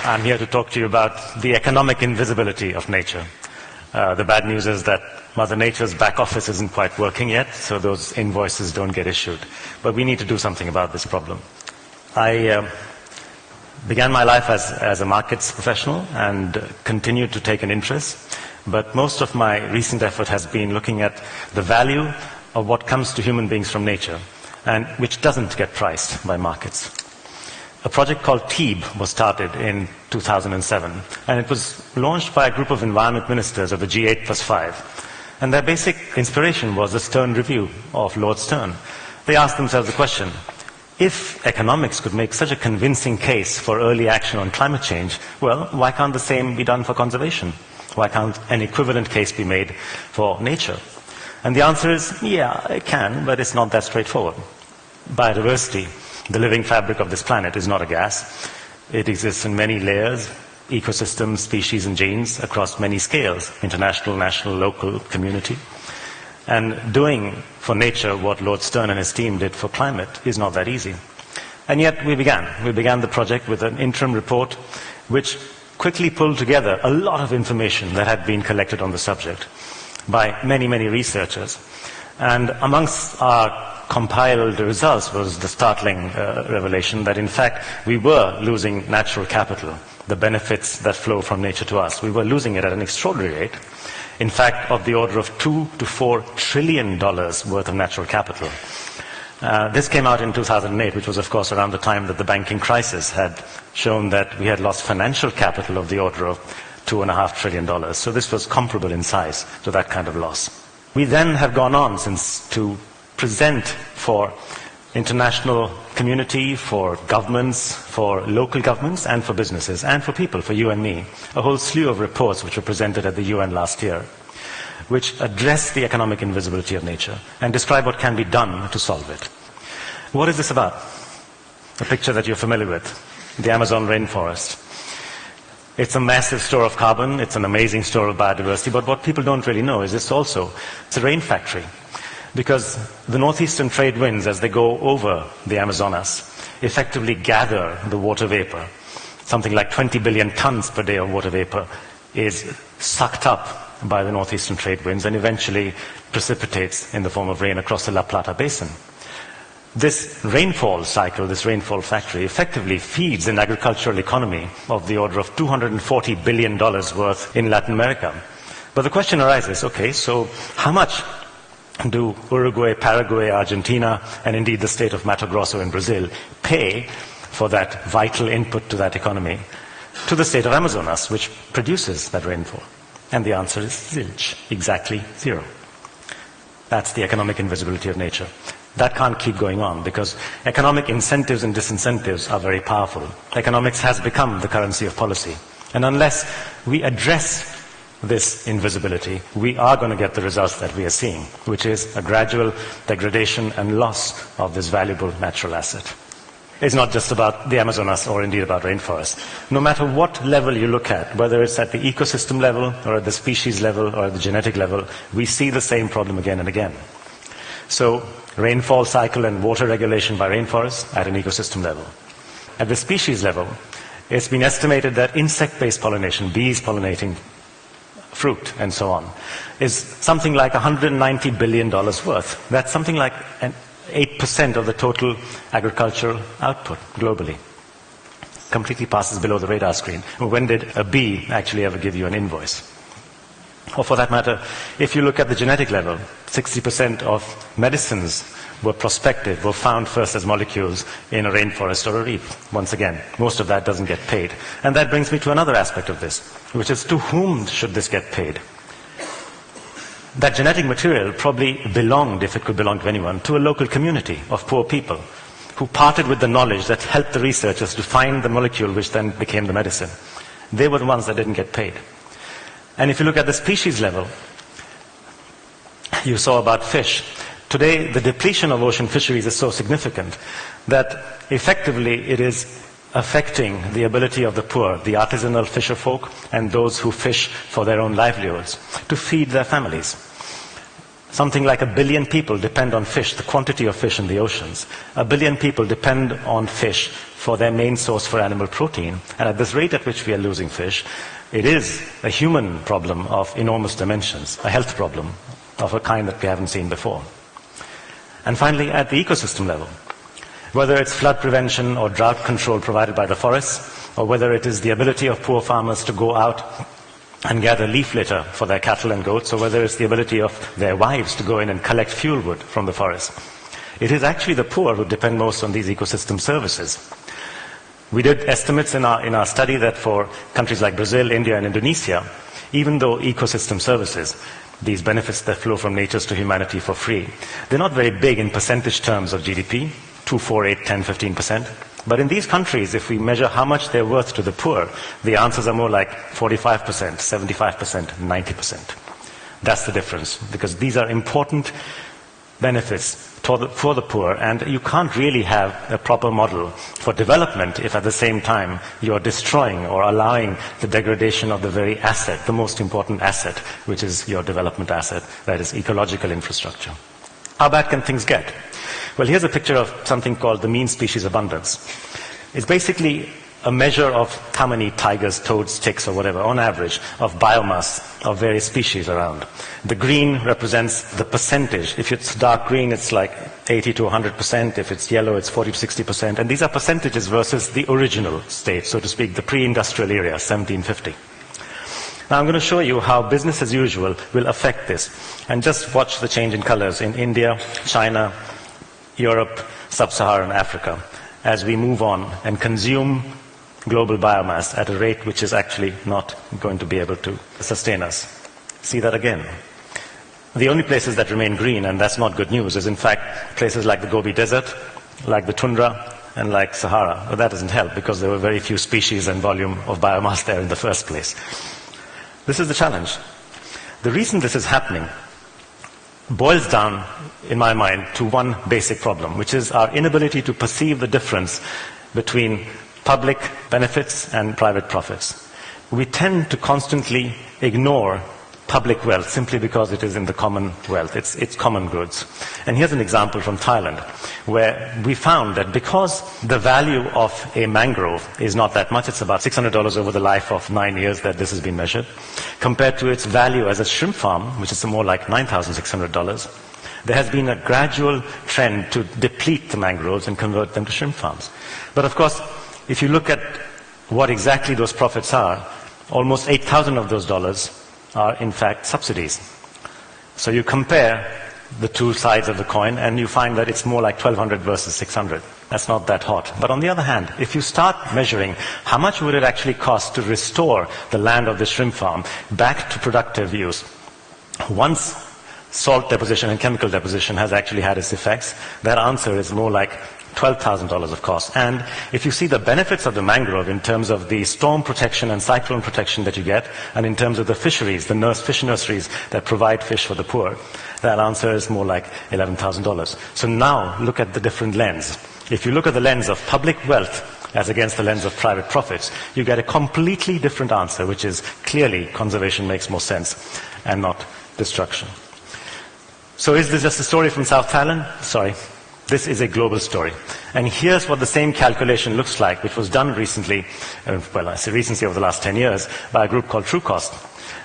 I'm here to talk to you about the economic invisibility of nature. The bad news is that Mother Nature's back office isn't quite working yet, so those invoices don't get issued. But we need to do something about this problem. I began my life as a markets professional and continued to take an interest, but most of my recent effort has been looking at the value of what comes to human beings from nature, and which doesn't get priced by markets. A project called TEEB was started in 2007, and it was launched by a group of environment ministers of the G8+5. And their basic inspiration was the Stern Review of Lord Stern. They asked themselves the question, if economics could make such a convincing case for early action on climate change, well, why can't the same be done for conservation? Why can't an equivalent case be made for nature? And the answer is, yeah, it can, but it's not that straightforward. Biodiversity, the living fabric of this planet, is not a gas. It exists in many layers, ecosystems, species, and genes across many scales, international, national, local, community. And doing for nature what Lord Stern and his team did for climate is not that easy. And yet we began. We began the project with an interim report which quickly pulled together a lot of information that had been collected on the subject by many, many researchers. And amongst our compiled results was the startling revelation that in fact we were losing natural capital, the benefits that flow from nature to us. We were losing it at an extraordinary rate, in fact of the order of $2 to $4 trillion worth of natural capital. This came out in 2008, which was of course around the time that the banking crisis had shown that we had lost financial capital of the order of $2.5 trillion. So this was comparable in size to that kind of loss. We then have gone on since to present for international community, for governments, for local governments, and for businesses, and for people, for you and me, a whole slew of reports which were presented at the UN last year, which address the economic invisibility of nature and describe what can be done to solve it. What is this about? A picture that you're familiar with, the Amazon rainforest. It's a massive store of carbon, it's an amazing store of biodiversity, but what people don't really know is it's a rain factory. Because the northeastern trade winds, as they go over the Amazonas, effectively gather the water vapor. Something like 20 billion tons per day of water vapor is sucked up by the northeastern trade winds and eventually precipitates in the form of rain across the La Plata basin. This rainfall cycle, this rainfall factory, effectively feeds an agricultural economy of the order of $240 billion worth in Latin America. But the question arises, okay, so how much do Uruguay, Paraguay, Argentina, and indeed the state of Mato Grosso in Brazil pay for that vital input to that economy to the state of Amazonas, which produces that rainfall? And the answer is zilch, exactly zero. That's the economic invisibility of nature. That can't keep going on because economic incentives and disincentives are very powerful. Economics has become the currency of policy. And unless we address this invisibility, we are going to get the results that we are seeing, which is a gradual degradation and loss of this valuable natural asset. It's not just about the Amazonas or indeed about rainforests. No matter what level you look at, whether it's at the ecosystem level or at the species level or at the genetic level, we see the same problem again and again. So rainfall cycle and water regulation by rainforests at an ecosystem level. At the species level, it's been estimated that insect-based pollination, bees pollinating fruit and so on, is something like $190 billion worth. That's something like 8% of the total agricultural output globally. Completely passes below the radar screen. When did a bee actually ever give you an invoice? Or for that matter, if you look at the genetic level, 60% of medicines were prospective, were found first as molecules in a rainforest or a reef. Once again, most of that doesn't get paid. And that brings me to another aspect of this, which is to whom should this get paid? That genetic material probably belonged, if it could belong to anyone, to a local community of poor people who parted with the knowledge that helped the researchers to find the molecule which then became the medicine. They were the ones that didn't get paid. And if you look at the species level, you saw about fish. Today, the depletion of ocean fisheries is so significant that effectively it is affecting the ability of the poor, the artisanal fisher folk, and those who fish for their own livelihoods, to feed their families. Something like 1 billion people depend on fish, the quantity of fish in the oceans. 1 billion people depend on fish for their main source for animal protein. And at this rate at which we are losing fish, it is a human problem of enormous dimensions, a health problem of a kind that we haven't seen before. And finally, at the ecosystem level, whether it's flood prevention or drought control provided by the forests, or whether it is the ability of poor farmers to go out and gather leaf litter for their cattle and goats, or whether it's the ability of their wives to go in and collect fuel wood from the forest. It is actually the poor who depend most on these ecosystem services. We did estimates in our study that for countries like Brazil, India, and Indonesia, even though ecosystem services, these benefits that flow from nature to humanity for free, they're not very big in percentage terms of GDP, 2, 4, 8, 10, 15%. But in these countries, if we measure how much they're worth to the poor, the answers are more like 45%, 75%, 90%. That's the difference, because these are important benefits for the poor, and you can't really have a proper model for development if at the same time you're destroying or allowing the degradation of the very asset, the most important asset, which is your development asset, that is ecological infrastructure. How bad can things get? Well, here's a picture of something called the mean species abundance. It's basically a measure of how many tigers, toads, ticks, or whatever, on average, of biomass of various species around. The green represents the percentage. If it's dark green, it's like 80 to 100%. If it's yellow, it's 40 to 60%. And these are percentages versus the original state, so to speak, the pre-industrial era, 1750. Now I'm going to show you how business as usual will affect this. And just watch the change in colors in India, China, Europe, Sub-Saharan Africa, as we move on and consume global biomass at a rate which is actually not going to be able to sustain us. See that again. The only places that remain green, and that's not good news, is in fact places like the Gobi Desert, like the tundra, and like Sahara. But that doesn't help because there were very few species and volume of biomass there in the first place. This is the challenge. The reason this is happening boils down, in my mind, to one basic problem, which is our inability to perceive the difference between public benefits and private profits. We tend to constantly ignore public wealth simply because it is in the commonwealth. It's common goods. And here's an example from Thailand, where we found that because the value of a mangrove is not that much, it's about $600 over the life of 9 years that this has been measured, compared to its value as a shrimp farm, which is more like $9,600, there has been a gradual trend to deplete the mangroves and convert them to shrimp farms. But of course, if you look at what exactly those profits are, almost 8,000 of those dollars are in fact subsidies. So you compare the two sides of the coin and you find that it's more like 1,200 versus 600. That's not that hot. But on the other hand, if you start measuring how much would it actually cost to restore the land of the shrimp farm back to productive use, once salt deposition and chemical deposition has actually had its effects, that answer is more like $12,000 of cost. And if you see the benefits of the mangrove in terms of the storm protection and cyclone protection that you get, and in terms of the fisheries, the fish nurseries that provide fish for the poor, that answer is more like $11,000. So now look at the different lens. If you look at the lens of public wealth as against the lens of private profits, you get a completely different answer, which is clearly conservation makes more sense and not destruction. So is this just a story from South Thailand? Sorry. This is a global story. And here's what the same calculation looks like, which was done recently, well, I say recently over the last 10 years, by a group called TrueCost.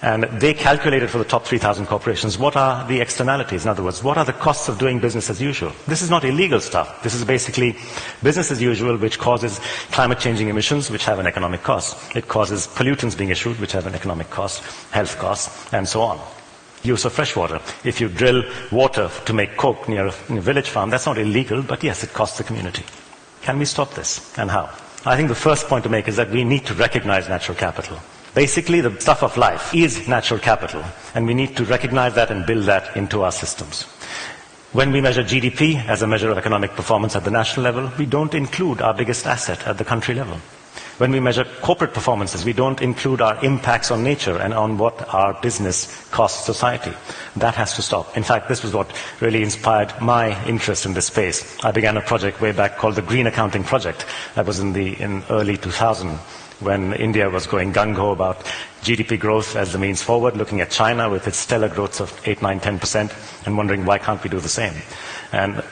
And they calculated for the top 3,000 corporations what are the externalities. In other words, what are the costs of doing business as usual? This is not illegal stuff. This is basically business as usual, which causes climate changing emissions, which have an economic cost. It causes pollutants being issued, which have an economic cost, health costs, and so on. Use of fresh water. If you drill water to make coke near a village farm, that's not illegal, but yes, it costs the community. Can we stop this? And how? I think the first point to make is that we need to recognize natural capital. Basically, the stuff of life is natural capital, and we need to recognize that and build that into our systems. When we measure GDP as a measure of economic performance at the national level, we don't include our biggest asset at the country level. When we measure corporate performances, we don't include our impacts on nature and on what our business costs society. That has to stop. In fact, this was what really inspired my interest in this space. I began a project way back called the Green Accounting Project. That was in early 2000. when India was going gung-ho about GDP growth as the means forward, looking at China with its stellar growth of 8, 9, 10%, and wondering why can't we do the same? And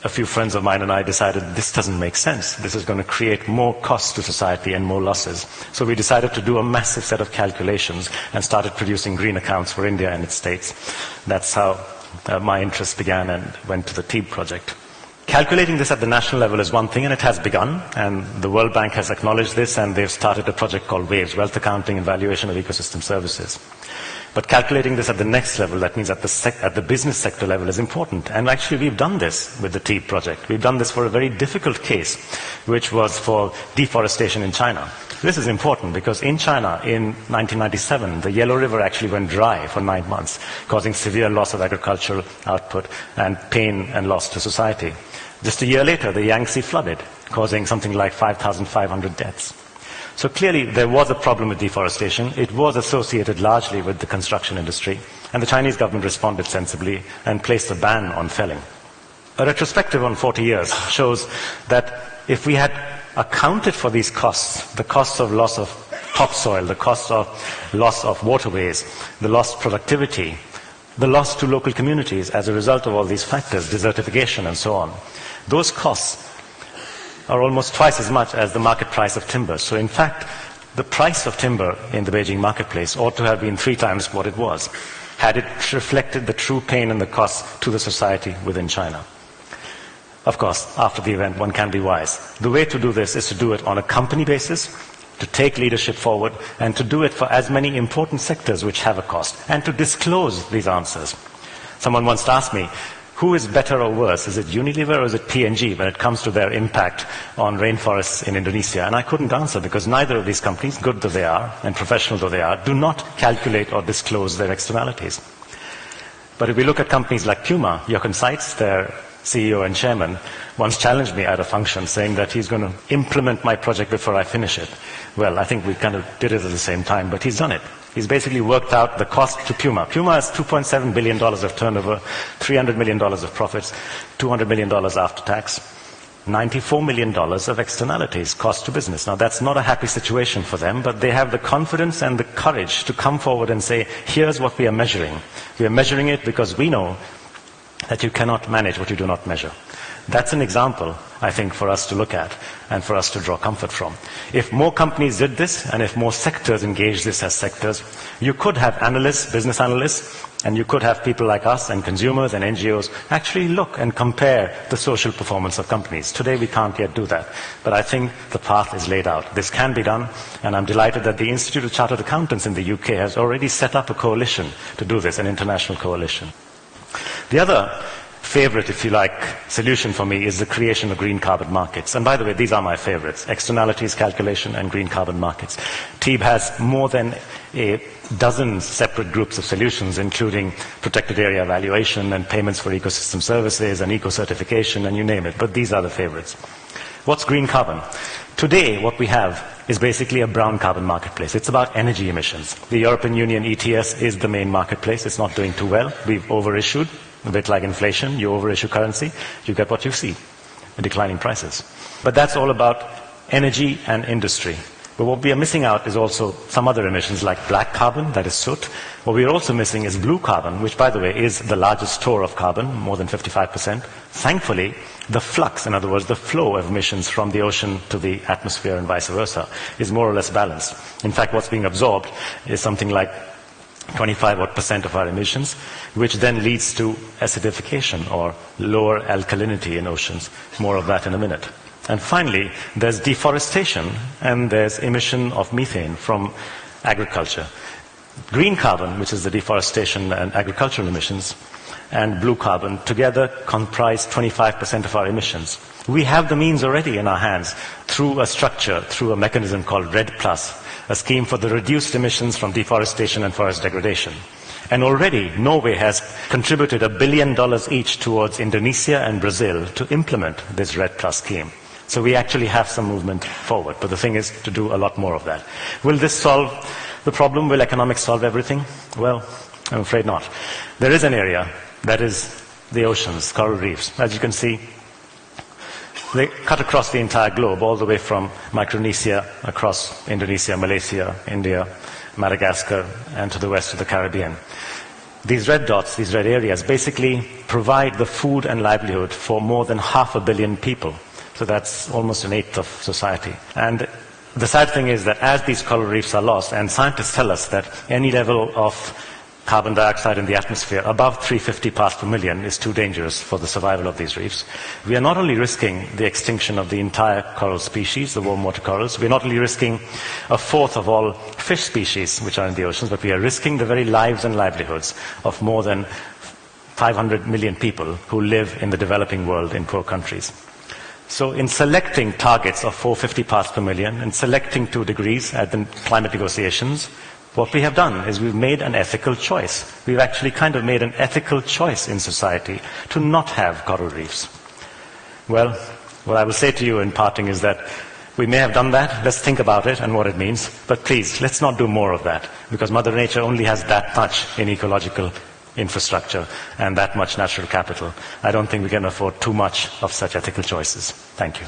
a few friends of mine and I decided this doesn't make sense. This is going to create more costs to society and more losses. So we decided to do a massive set of calculations and started producing green accounts for India and its states. That's how my interest began and went to the TEEB project. Calculating this at the national level is one thing, and it has begun, and the World Bank has acknowledged this, and they've started a project called WAVES, Wealth Accounting and Valuation of Ecosystem Services. But calculating this at the next level, that means at the business sector level, is important. And actually, we've done this with the TEEB project. We've done this for a very difficult case, which was for deforestation in China. This is important because in China, in 1997, the Yellow River actually went dry for 9 months, causing severe loss of agricultural output and pain and loss to society. Just a year later, the Yangtze flooded, causing something like 5,500 deaths. So clearly, there was a problem with deforestation. It was associated largely with the construction industry, and the Chinese government responded sensibly and placed a ban on felling. A retrospective on 40 years shows that if we had accounted for these costs, the costs of loss of topsoil, the costs of loss of waterways, the lost productivity, the loss to local communities as a result of all these factors, desertification and so on, those costs are almost twice as much as the market price of timber. So in fact, the price of timber in the Beijing marketplace ought to have been 3 times what it was, had it reflected the true pain and the costs to the society within China. Of course, after the event, one can be wise. The way to do this is to do it on a company basis, to take leadership forward, and to do it for as many important sectors which have a cost, and to disclose these answers. Someone once asked me, who is better or worse? Is it Unilever or is it P&G when it comes to their impact on rainforests in Indonesia? And I couldn't answer because neither of these companies, good though they are and professional though they are, do not calculate or disclose their externalities. But if we look at companies like Puma, Jochen Seitz, their CEO and chairman, once challenged me at a function saying that he's going to implement my project before I finish it. Well, I think we kind of did it at the same time, but he's done it. He's basically worked out the cost to Puma. Puma has $2.7 billion of turnover, $300 million of profits, $200 million after tax, $94 million of externalities, cost to business. Now, that's not a happy situation for them, but they have the confidence and the courage to come forward and say, here's what we are measuring. We are measuring it because we know that you cannot manage what you do not measure. That's an example, I think, for us to look at and for us to draw comfort from. If more companies did this and if more sectors engaged this as sectors, you could have analysts, business analysts, and you could have people like us and consumers and NGOs actually look and compare the social performance of companies. Today we can't yet do that, but I think the path is laid out. This can be done, and I'm delighted that the Institute of Chartered Accountants in the UK has already set up a coalition to do this, an international coalition. The other favorite, if you like, solution for me is the creation of green carbon markets. And by the way, these are my favorites: externalities calculation and green carbon markets. TEEB has more than a dozen separate groups of solutions, including protected area valuation and payments for ecosystem services and eco-certification, and you name it. But these are the favorites. What's green carbon? Today, what we have is basically a brown carbon marketplace. It's about energy emissions. The European Union ETS is the main marketplace. It's not doing too well. We've overissued, a bit like inflation. You overissue currency, you get what you see, declining prices. But that's all about energy and industry. But what we are missing out is also some other emissions like black carbon, that is soot. What we are also missing is blue carbon, which, by the way, is the largest store of carbon, more than 55%. Thankfully, the flux, in other words, the flow of emissions from the ocean to the atmosphere and vice versa, is more or less balanced. In fact, what's being absorbed is something like 25% of our emissions, which then leads to acidification or lower alkalinity in oceans. More of that in a minute. And finally, there's deforestation and there's emission of methane from agriculture. Green carbon, which is the deforestation and agricultural emissions, and blue carbon together comprise 25% of our emissions. We have the means already in our hands through a structure, through a mechanism called REDD+, a scheme for the reduced emissions from deforestation and forest degradation. And already Norway has contributed $1 billion each towards Indonesia and Brazil to implement this REDD+ scheme. So we actually have some movement forward, but the thing is to do a lot more of that. Will this solve the problem? Will economics solve everything? Well, I'm afraid not. There is an area, that is the oceans, coral reefs. As you can see, They cut across the entire globe, all the way from Micronesia, across Indonesia, Malaysia, India, Madagascar, and to the west of the Caribbean. These red dots, these red areas, basically provide the food and livelihood for more than 500 million people. So that's almost an eighth of society. And the sad thing is that as these coral reefs are lost, and scientists tell us that any level of carbon dioxide in the atmosphere above 350 parts per million is too dangerous for the survival of these reefs. We are not only risking the extinction of the entire coral species, the warm water corals, we are not only risking a fourth of all fish species which are in the oceans, but we are risking the very lives and livelihoods of more than 500 million people who live in the developing world in poor countries. So in selecting targets of 450 parts per million and selecting 2 degrees at the climate negotiations, what we have done is we've made an ethical choice. We've actually kind of made an ethical choice in society to not have coral reefs. Well, what I will say to you in parting is that we may have done that. Let's think about it and what it means. But please, let's not do more of that, because Mother Nature only has that much in ecological infrastructure and that much natural capital. I don't think we can afford too much of such ethical choices. Thank you.